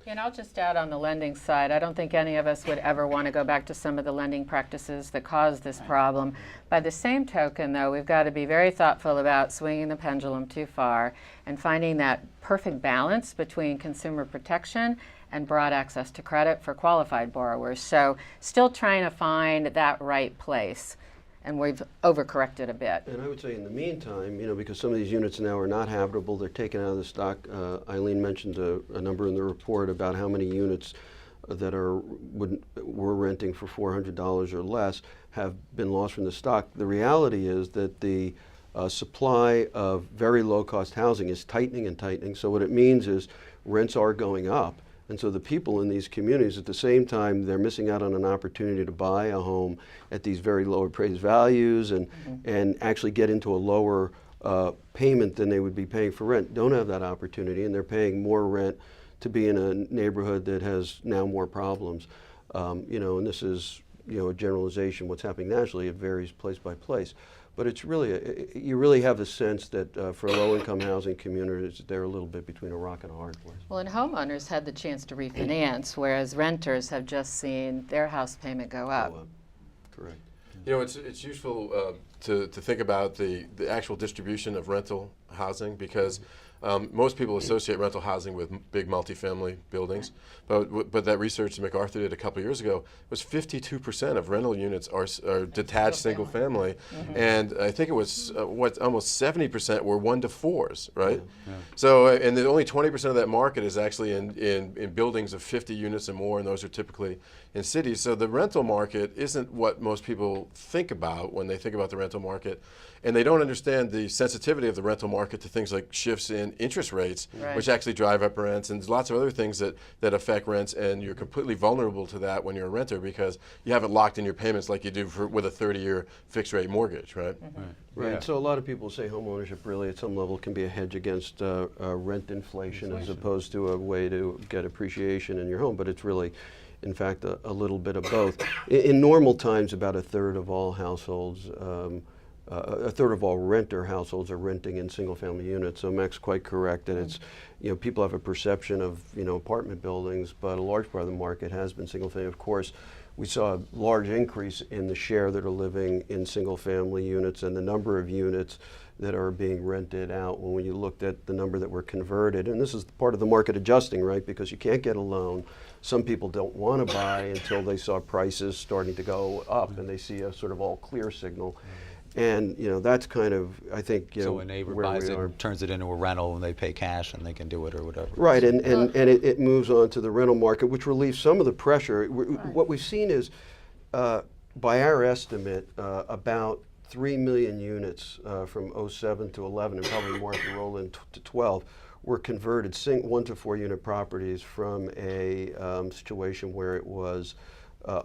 And I'll just add on the lending side, I don't think any of us would ever want to go back to some of the lending practices that caused this problem. By the same token, though, we've got to be very thoughtful about swinging the pendulum too far and finding that perfect balance between consumer protection and broad access to credit for qualified borrowers. So still trying to find that right place. And we've overcorrected a bit. And I would say in the meantime, because some of these units now are not habitable, they're taken out of the stock. Eileen mentioned a number in the report about how many units that were renting for $400 or less have been lost from the stock. The reality is that the supply of very low-cost housing is tightening and tightening. So what it means is rents are going up. And so the people in these communities, at the same time, they're missing out on an opportunity to buy a home at these very low appraised values and actually get into a lower payment than they would be paying for rent. Don't have that opportunity, and they're paying more rent to be in a neighborhood that has now more problems. And this is a generalization, what's happening nationally. It varies place by place. But it's really, you really have the sense that for low-income housing communities, they're a little bit between a rock and a hard place. Well, and homeowners had the chance to refinance, whereas renters have just seen their house payment go up. Correct. You know, it's useful to think about the actual distribution of rental housing, because most people associate rental housing with big multifamily buildings, but that research that McCarthy did a couple of years ago was 52% of rental units are detached single family, and I think it was almost 70% were 1 to 4s, right? Yeah. So, and only 20% of that market is actually in buildings of 50 units or more, and those are typically in cities. So the rental market isn't what most people think about when they think about the rental market, and they don't understand the sensitivity of the rental market to things like shifts in interest rates, which actually drive up rents, and there's lots of other things that affect rents, and you're completely vulnerable to that when you're a renter because you haven't locked in your payments like you do with a 30-year fixed rate mortgage, right? Right. Yeah. So a lot of people say homeownership really at some level can be a hedge against rent inflation as opposed to a way to get appreciation in your home, but it's really, in fact, a little bit of both. In normal times, about a third of all households, a third of all renter households are renting in single-family units. So Mac's quite correct that it's, people have a perception of, apartment buildings, but a large part of the market has been single-family. Of course, we saw a large increase in the share that are living in single-family units and the number of units that are being rented out when you looked at the number that were converted. And this is part of the market adjusting, right? Because you can't get a loan. Some people don't want to buy until they saw prices starting to go up and they see a sort of all clear signal. And that's kind of, I think, so a neighbor buys it and turns it into a rental and they pay cash and they can do it or whatever. Right, and it moves on to the rental market, which relieves some of the pressure. What we've seen is, by our estimate, about 3 million units from 07 to 11, and probably more if you roll into 12, were converted 1 to 4 unit properties from a situation where it was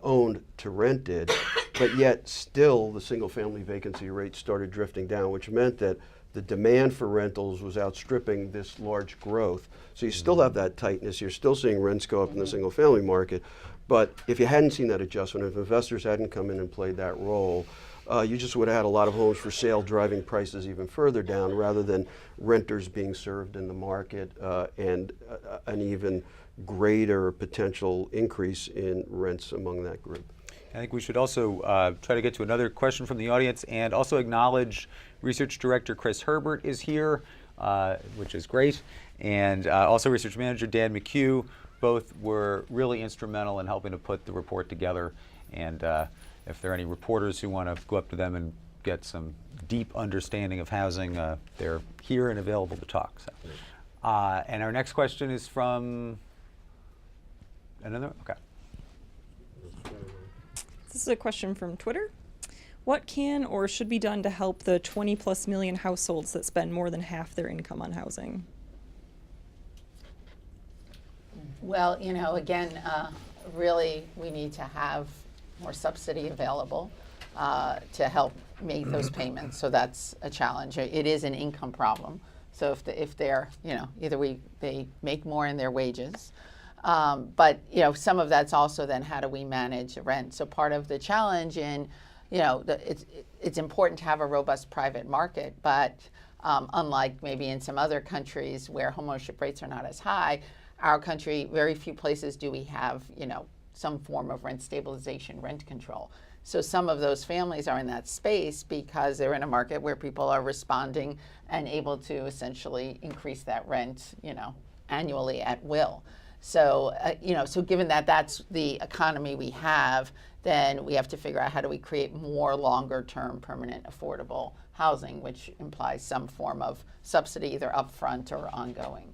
owned to rented, but yet still the single family vacancy rate started drifting down, which meant that the demand for rentals was outstripping this large growth. So you still have that tightness, you're still seeing rents go up in the single family market, but if you hadn't seen that adjustment, if investors hadn't come in and played that role, you just would have had a lot of homes for sale driving prices even further down rather than renters being served in the market and an even greater potential increase in rents among that group. I think we should also try to get to another question from the audience and also acknowledge Research Director Chris Herbert is here, which is great, and also Research Manager Dan McHugh. Both were really instrumental in helping to put the report together, and if there are any reporters who want to go up to them and get some deep understanding of housing, they're here and available to talk. So. And our next question is from another, okay. This is a question from Twitter. What can or should be done to help the 20+ million households that spend more than half their income on housing? Well, again, really we need to have more subsidy available to help make those payments. So that's a challenge. It is an income problem. So if they're, either they make more in their wages, but some of that's also then how do we manage rent? So part of the challenge in, it's important to have a robust private market, but unlike maybe in some other countries where homeownership rates are not as high, our country, very few places do we have, some form of rent stabilization, rent control. So some of those families are in that space because they're in a market where people are responding and able to essentially increase that rent, annually at will. So, so given that that's the economy we have, then we have to figure out how do we create more longer-term permanent affordable housing, which implies some form of subsidy, either upfront or ongoing.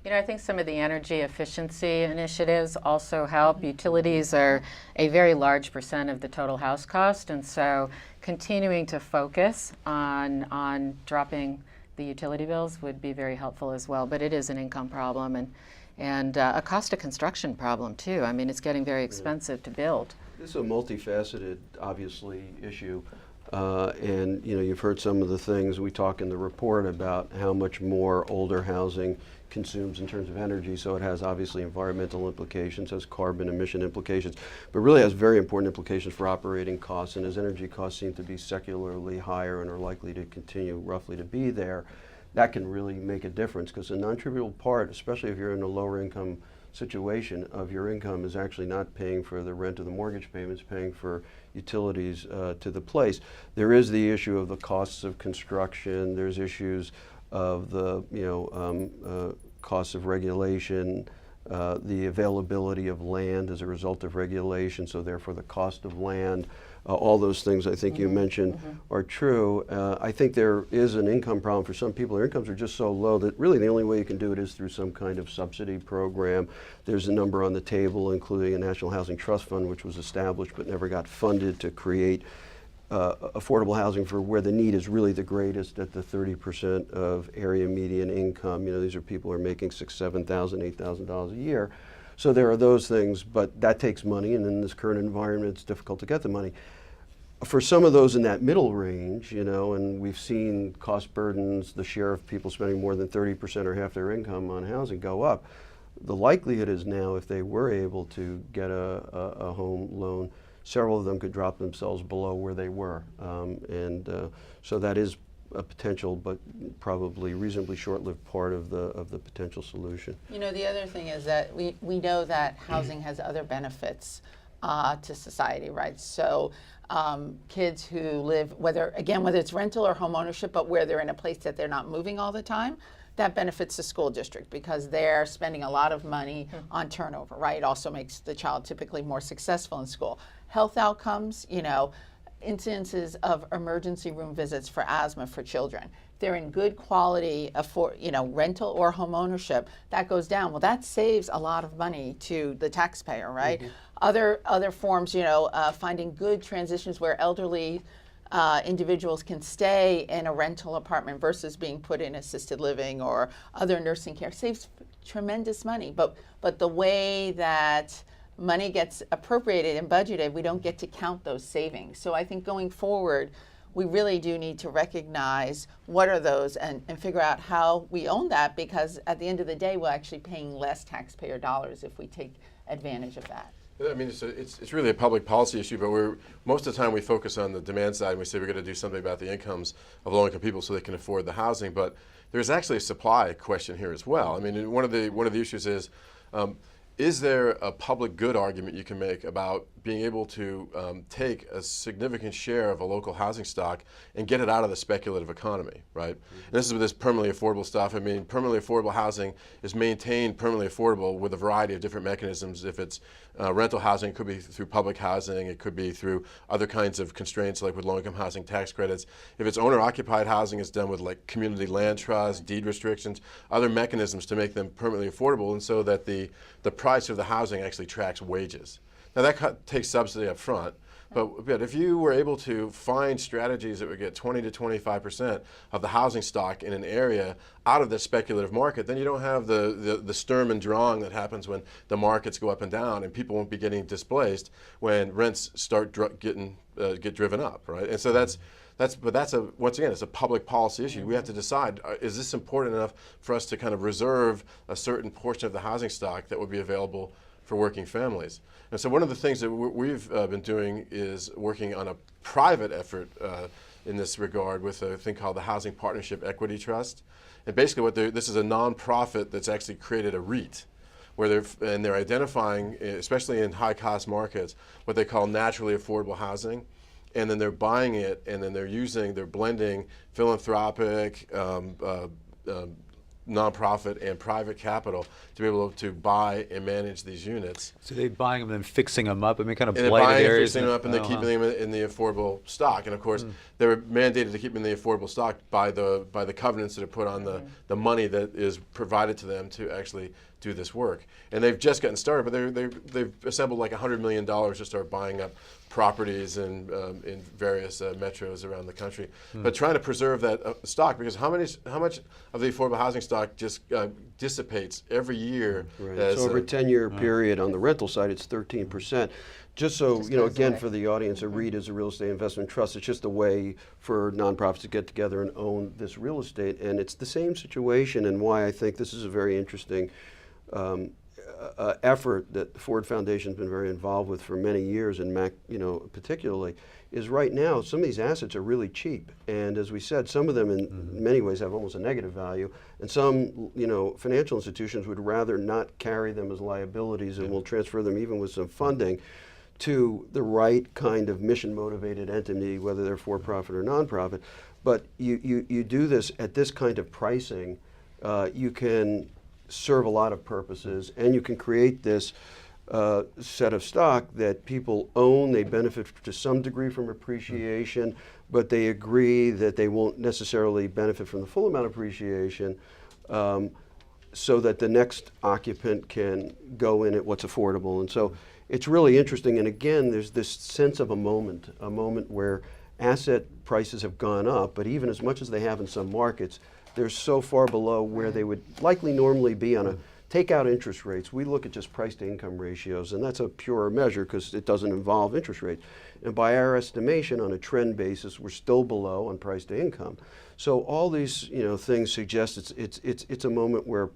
I think some of the energy efficiency initiatives also help. Utilities are a very large percent of the total house cost, and so continuing to focus on dropping the utility bills would be very helpful as well. But it is an income problem and a cost of construction problem too. I mean, it's getting very expensive to build. This is a multifaceted, obviously, issue. And you've heard some of the things we talk in the report about how much more older housing consumes in terms of energy, so it has obviously environmental implications, has carbon emission implications, but really has very important implications for operating costs. And as energy costs seem to be secularly higher and are likely to continue roughly to be there, that can really make a difference, because a non-trivial part, especially if you're in a lower income situation, of your income is actually not paying for the rent or the mortgage payments, paying for utilities to the place. There is the issue of the costs of construction. There's issues of the costs of regulation, the availability of land as a result of regulation, so therefore the cost of land. All those things I think you mentioned are true. I think there is an income problem for some people. Their incomes are just so low that really the only way you can do it is through some kind of subsidy program. There's a number on the table, including a National Housing Trust Fund, which was established but never got funded to create affordable housing for where the need is really the greatest, at the 30% of area median income. These are people who are making $6,000, $7,000, $8,000 a year. So there are those things, but that takes money, and in this current environment, it's difficult to get the money. For some of those in that middle range, and we've seen cost burdens, the share of people spending more than 30% or half their income on housing go up. The likelihood is now, if they were able to get a home loan, several of them could drop themselves below where they were. So that is a potential, but probably reasonably short-lived part of the potential solution. The other thing is that we know that housing has other benefits to society, right? So kids who live, whether it's rental or home ownership, but where they're in a place that they're not moving all the time, that benefits the school district because they're spending a lot of money on turnover, right? It also makes the child typically more successful in school. Health outcomes, incidences of emergency room visits for asthma for children. They're in good quality rental or home ownership, that goes down. Well, that saves a lot of money to the taxpayer, right? Other forms, finding good transitions where elderly individuals can stay in a rental apartment versus being put in assisted living or other nursing care saves tremendous money. But the way that money gets appropriated and budgeted, we don't get to count those savings. So I think going forward, we really do need to recognize what are those and figure out how we own that, because at the end of the day, we're actually paying less taxpayer dollars if we take advantage of that. I mean, it's really a public policy issue, but most of the time we focus on the demand side and we say we're going to do something about the incomes of low-income people so they can afford the housing. But there's actually a supply question here as well. I mean, one of the issues is there a public good argument you can make about being able to take a significant share of a local housing stock and get it out of the speculative economy, right? And this is with this permanently affordable stuff. I mean, permanently affordable housing is maintained permanently affordable with a variety of different mechanisms. If it's rental housing, it could be through public housing, it could be through other kinds of constraints like with low-income housing tax credits. If it's owner-occupied housing, it's done with like community land trusts, deed restrictions, other mechanisms to make them permanently affordable, and so that the price of the housing actually tracks wages. Now that takes subsidy up front, but if you were able to find strategies that would get 20 to 25% of the housing stock in an area out of the speculative market, then you don't have the Sturm and Drang that happens when the markets go up and down, and people won't be getting displaced when rents start get driven up, right? And so once again, it's a public policy issue. We have to decide, is this important enough for us to kind of reserve a certain portion of the housing stock that would be available for working families? And so one of the things that we've been doing is working on a private effort in this regard with a thing called the Housing Partnership Equity Trust. And basically this is a nonprofit that's actually created a REIT, where they're identifying, especially in high-cost markets, what they call naturally affordable housing. And then they're buying it, and then they're blending philanthropic, nonprofit, and private capital to be able to buy and manage these units. So they're buying them and fixing them up. I mean, kind of and blighted they're buying areas. and fixing them up, and they're keeping them in the affordable stock. And of course, they're mandated to keep them in the affordable stock by the covenants that are put on the money that is provided to them to actually do this work. And they've just gotten started, but they've assembled like $100 million to start buying up properties in various metros around the country. But trying to preserve that stock, because how much of the affordable housing stock just dissipates every year? Right. So over a 10-year period on the rental side, it's 13%. Just so, Just you know, goes again, away. for the audience, a REIT is a real estate investment trust. It's just a way for nonprofits to get together and own this real estate. And it's the same situation, and why I think this is a very interesting effort that the Ford Foundation's been very involved with for many years, and Mac, you know, particularly, is right now some of these assets are really cheap. And as we said, some of them in many ways have almost a negative value, and some, you know, financial institutions would rather not carry them as liabilities and will transfer them even with some funding to the right kind of mission-motivated entity, whether they're for-profit or nonprofit. But you do this at this kind of pricing, you can serve a lot of purposes, and you can create this set of stock that people own. They benefit to some degree from appreciation, but they agree that they won't necessarily benefit from the full amount of appreciation, so that the next occupant can go in at what's affordable. And so it's really interesting. And again, there's this sense of a moment where asset prices have gone up, but even as much as they have in some markets, they're so far below where they would likely normally be on a take out interest rates. We look at just price to income ratios, and that's a purer measure because it doesn't involve interest rates. And by our estimation, on a trend basis, we're still below on price to income. So all these, you know, things suggest it's a moment where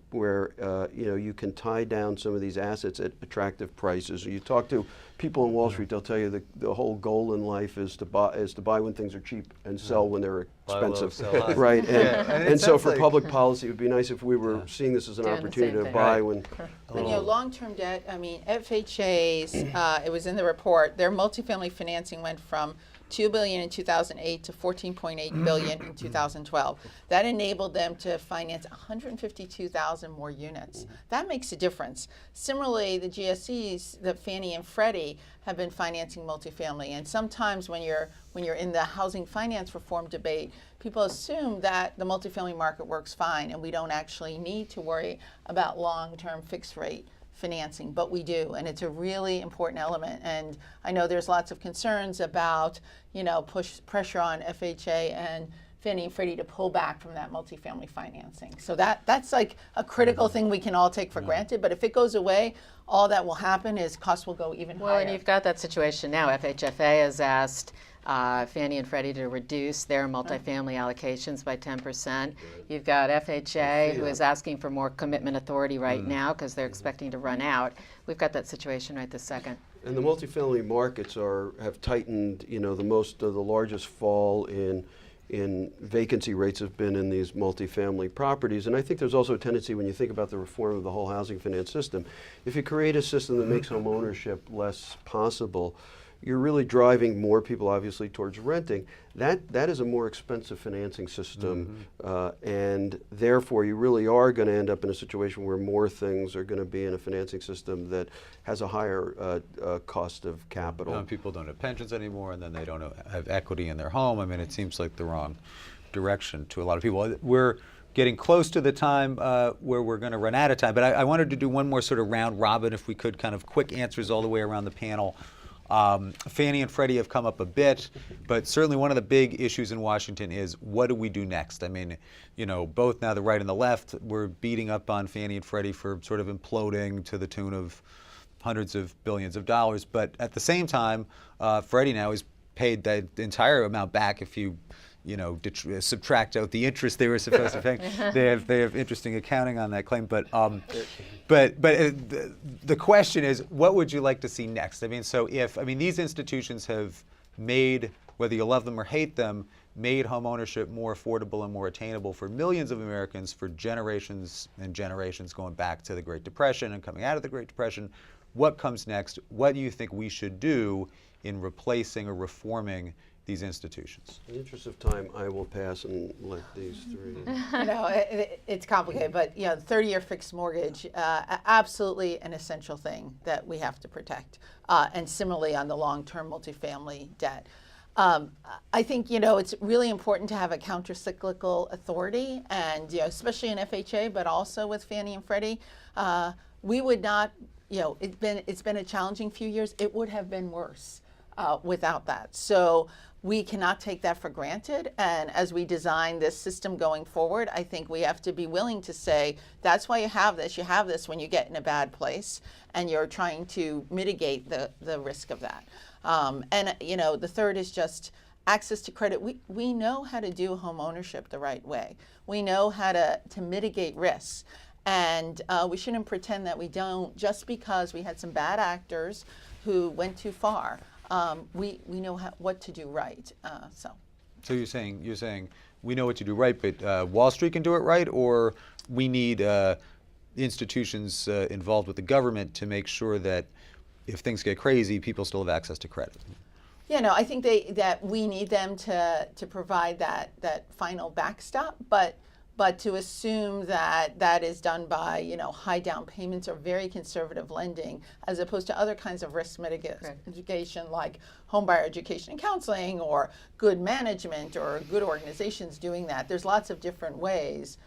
you know, you can tie down some of these assets at attractive prices. You talk to people on Wall Street, they'll tell you the whole goal in life is to buy when things are cheap and sell when they're Buy low, expensive, sell high. right? And, Yeah, and so sounds for like- public policy, it would be nice if we were seeing this as an Doing the opportunity same to thing. buy Right. when. And, you know, long-term debt, I mean, FHA's, it was in the report, their multifamily financing went from $2 billion in 2008 to $14.8 billion in 2012. That enabled them to finance 152,000 more units. That makes a difference. Similarly, the GSEs, the Fannie and Freddie, have been financing multifamily. And sometimes when you're in the housing finance reform debate, people assume that the multifamily market works fine and we don't actually need to worry about long-term fixed rate financing, but we do, and it's a really important element. And I know there's lots of concerns about, you know, pressure on FHA and Fannie and Freddie to pull back from that multifamily financing. So that's like a critical thing we can all take for granted. But if it goes away, all that will happen is costs will go even Well, higher. and you've got that situation now. FHFA has asked Fannie and Freddie to reduce their multifamily allocations by 10%. You've got FHA, who is asking for more commitment authority right now because they're expecting to run out. We've got that situation right this second. And the multifamily markets have tightened. You know, the largest fall in vacancy rates have been in these multifamily properties. And I think there's also a tendency, when you think about the reform of the whole housing finance system, if you create a system that makes home ownership less possible, you're really driving more people, obviously, towards renting. That is a more expensive financing system, and therefore you really are going to end up in a situation where more things are going to be in a financing system that has a higher cost of capital. People don't have pensions anymore, and then they don't have equity in their home. I mean, it seems like the wrong direction to a lot of people. We're getting close to the time where we're going to run out of time, but I wanted to do one more sort of round robin, if we could, kind of quick answers all the way around the panel. Fannie and Freddie have come up a bit, but certainly one of the big issues in Washington is, what do we do next? I mean, you know, both now the right and the left, we're beating up on Fannie and Freddie for sort of imploding to the tune of hundreds of billions of dollars, but at the same time, Freddie now is paid that entire amount back if you subtract out the interest they were supposed to pay. They have interesting accounting on that claim, but the question is, what would you like to see next? I mean, these institutions have made, whether you love them or hate them, made home ownership more affordable and more attainable for millions of Americans for generations and generations, going back to the Great Depression and coming out of the Great Depression. What comes next? What do you think we should do in replacing or reforming these institutions? In the interest of time, I will pass and let these three. You know, it's complicated, but, you know, 30-year fixed mortgage, absolutely an essential thing that we have to protect. And similarly on the long-term multifamily debt. I think, you know, it's really important to have a counter-cyclical authority, and, you know, especially in FHA, but also with Fannie and Freddie. We would not, you know, it's been a challenging few years. It would have been worse. without that. So we cannot take that for granted. And as we design this system going forward, I think we have to be willing to say, that's why you have this. You have this when you get in a bad place, and you're trying to mitigate the risk of that. And the third is just access to credit. We know how to do home ownership the right way. We know how to mitigate risks. And we shouldn't pretend that we don't just because we had some bad actors who went too far. We know what to do right. So you're saying we know what to do right, but Wall Street can do it right, or we need institutions involved with the government to make sure that if things get crazy, people still have access to credit. I think that we need them to provide that final backstop, but to assume that is done by high down payments or very conservative lending, as opposed to other kinds of risk mitigation like homebuyer education and counseling, or good management, or good organizations doing that. There's lots of different ways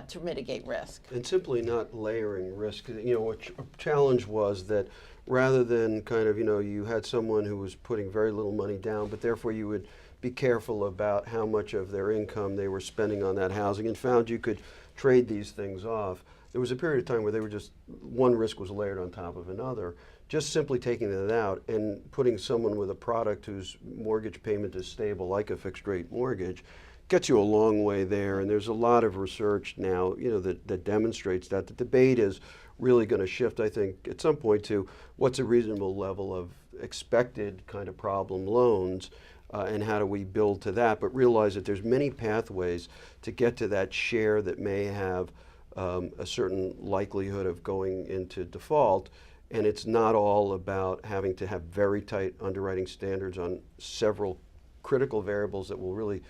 to mitigate risk. And simply not layering risk. What challenge was that rather than kind of, you had someone who was putting very little money down, but therefore you would be careful about how much of their income they were spending on that housing, and found you could trade these things off. There was a period of time where they were just, one risk was layered on top of another. Just simply taking that out and putting someone with a product whose mortgage payment is stable, like a fixed rate mortgage, gets you a long way there. And there's a lot of research now, that demonstrates that. The debate is really going to shift, I think, at some point to what's a reasonable level of expected kind of problem loans, and how do we build to that, but realize that there's many pathways to get to that share that may have a certain likelihood of going into default. And it's not all about having to have very tight underwriting standards on several critical variables that will really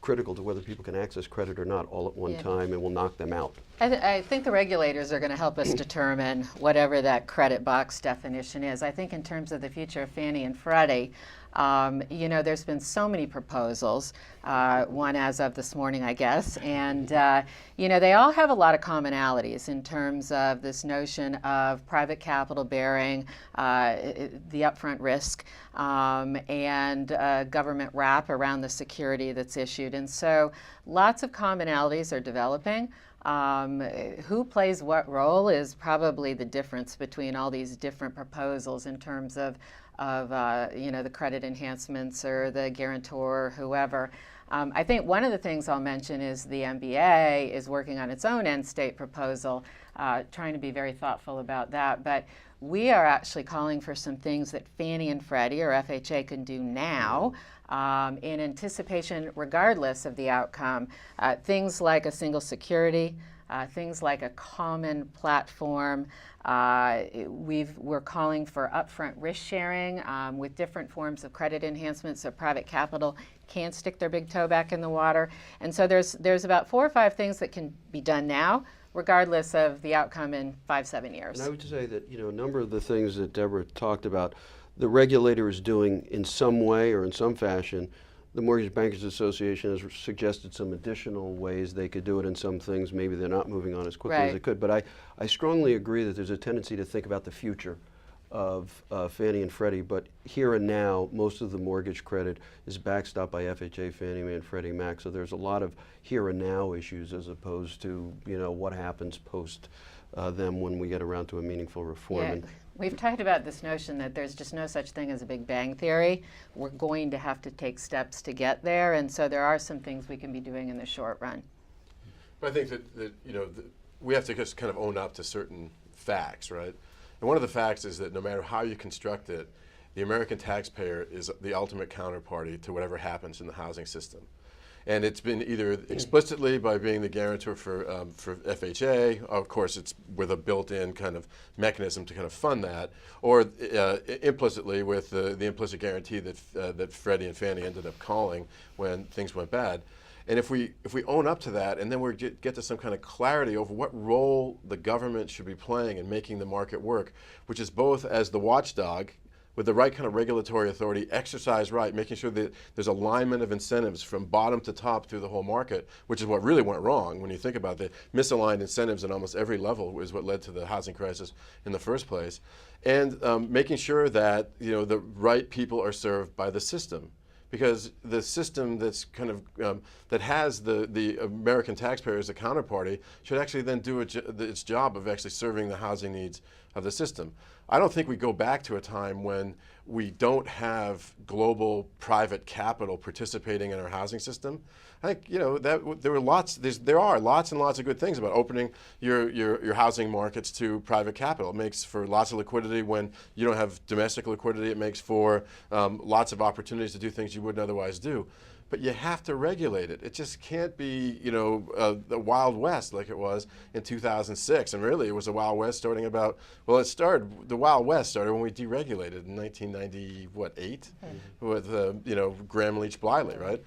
critical to whether people can access credit or not all at one time, and will knock them out. I think the regulators are going to help us determine whatever that credit box definition is. I think in terms of the future of Fannie and Freddie, there's been so many proposals, one as of this morning, I guess, and they all have a lot of commonalities in terms of this notion of private capital bearing the upfront risk, and government wrap around the security that's issued. And so lots of commonalities are developing. Who plays what role is probably the difference between all these different proposals in terms of the credit enhancements or the guarantor or whoever. I think one of the things I'll mention is the MBA is working on its own end state proposal, trying to be very thoughtful about that. But we are actually calling for some things that Fannie and Freddie or FHA can do now in anticipation, regardless of the outcome. Things like a single security, things like a common platform. We're calling for upfront risk sharing with different forms of credit enhancements, so private capital can stick their big toe back in the water. And so there's about 4 or 5 things that can be done now, regardless of the outcome in 5-7 years. And I would say that a number of the things that Debra talked about, the regulator is doing in some way or in some fashion. The Mortgage Bankers Association has suggested some additional ways they could do it, and some things maybe they're not moving on as quickly as they could. But I strongly agree that there's a tendency to think about the future of Fannie and Freddie, but here and now, most of the mortgage credit is backstopped by FHA, Fannie Mae, and Freddie Mac. So there's a lot of here and now issues as opposed to what happens post them when we get around to a meaningful reform. Yeah. We've talked about this notion that there's just no such thing as a Big Bang Theory. We're going to have to take steps to get there, and so there are some things we can be doing in the short run. But I think that we have to just kind of own up to certain facts, right? And one of the facts is that no matter how you construct it, the American taxpayer is the ultimate counterparty to whatever happens in the housing system. And it's been either explicitly by being the guarantor for FHA, of course it's with a built-in kind of mechanism to kind of fund that, or implicitly with the implicit guarantee that Freddie and Fannie ended up calling when things went bad. And if we own up to that, and then we get to some kind of clarity over what role the government should be playing in making the market work, which is both as the watchdog with the right kind of regulatory authority, exercised right, making sure that there's alignment of incentives from bottom to top through the whole market, which is what really went wrong when you think about the misaligned incentives at almost every level is what led to the housing crisis in the first place. And making sure that the right people are served by the system. Because the system that's kind of that has the American taxpayer as a counterparty should actually then do its job of actually serving the housing needs of the system. I don't think we go back to a time when we don't have global private capital participating in our housing system. I think there are lots and lots of good things about opening your housing markets to private capital. It makes for lots of liquidity when you don't have domestic liquidity. It makes for lots of opportunities to do things you wouldn't otherwise do. But you have to regulate it. It just can't be, the Wild West like it was in 2006. And really, it was a Wild West starting the Wild West started when we deregulated in 1998 with, Graham Leach Bliley, right?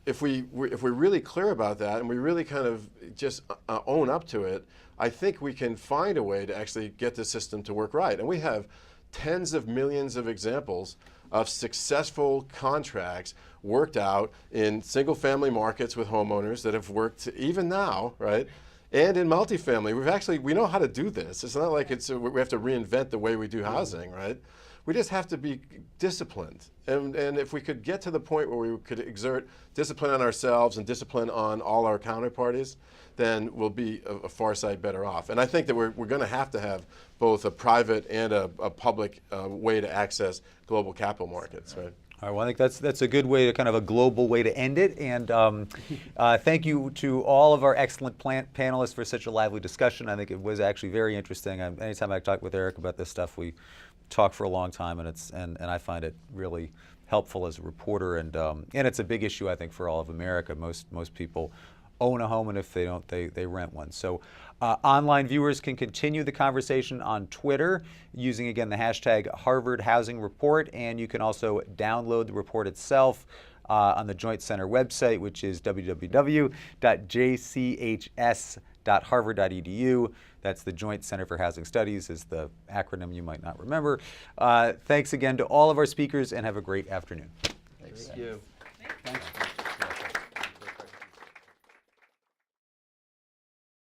If we're really clear about that and we really kind of just own up to it, I think we can find a way to actually get the system to work right. And we have tens of millions of examples of successful contracts worked out in single-family markets with homeowners that have worked even now, right? And in multifamily, we know how to do this. It's not like we have to reinvent the way we do housing, right? We just have to be disciplined. And if we could get to the point where we could exert discipline on ourselves and discipline on all our counterparties, then we'll be a far sight better off. And I think that we're going to have both a private and a public way to access global capital markets, right? All right, well, I think that's a good way to kind of a global way to end it. And thank you to all of our excellent panelists for such a lively discussion. I think it was actually very interesting. Anytime I talk with Eric about this stuff, we talk for a long time, and I find it really helpful as a reporter. And it's a big issue, I think, for all of America. Most people own a home, and if they don't, they rent one. So online viewers can continue the conversation on Twitter using, again, the hashtag Harvard Housing Report, and you can also download the report itself on the Joint Center website, which is www.jchs.harvard.edu. That's the Joint Center for Housing Studies, is the acronym you might not remember. Thanks again to all of our speakers, and have a great afternoon. Thank you. Thanks.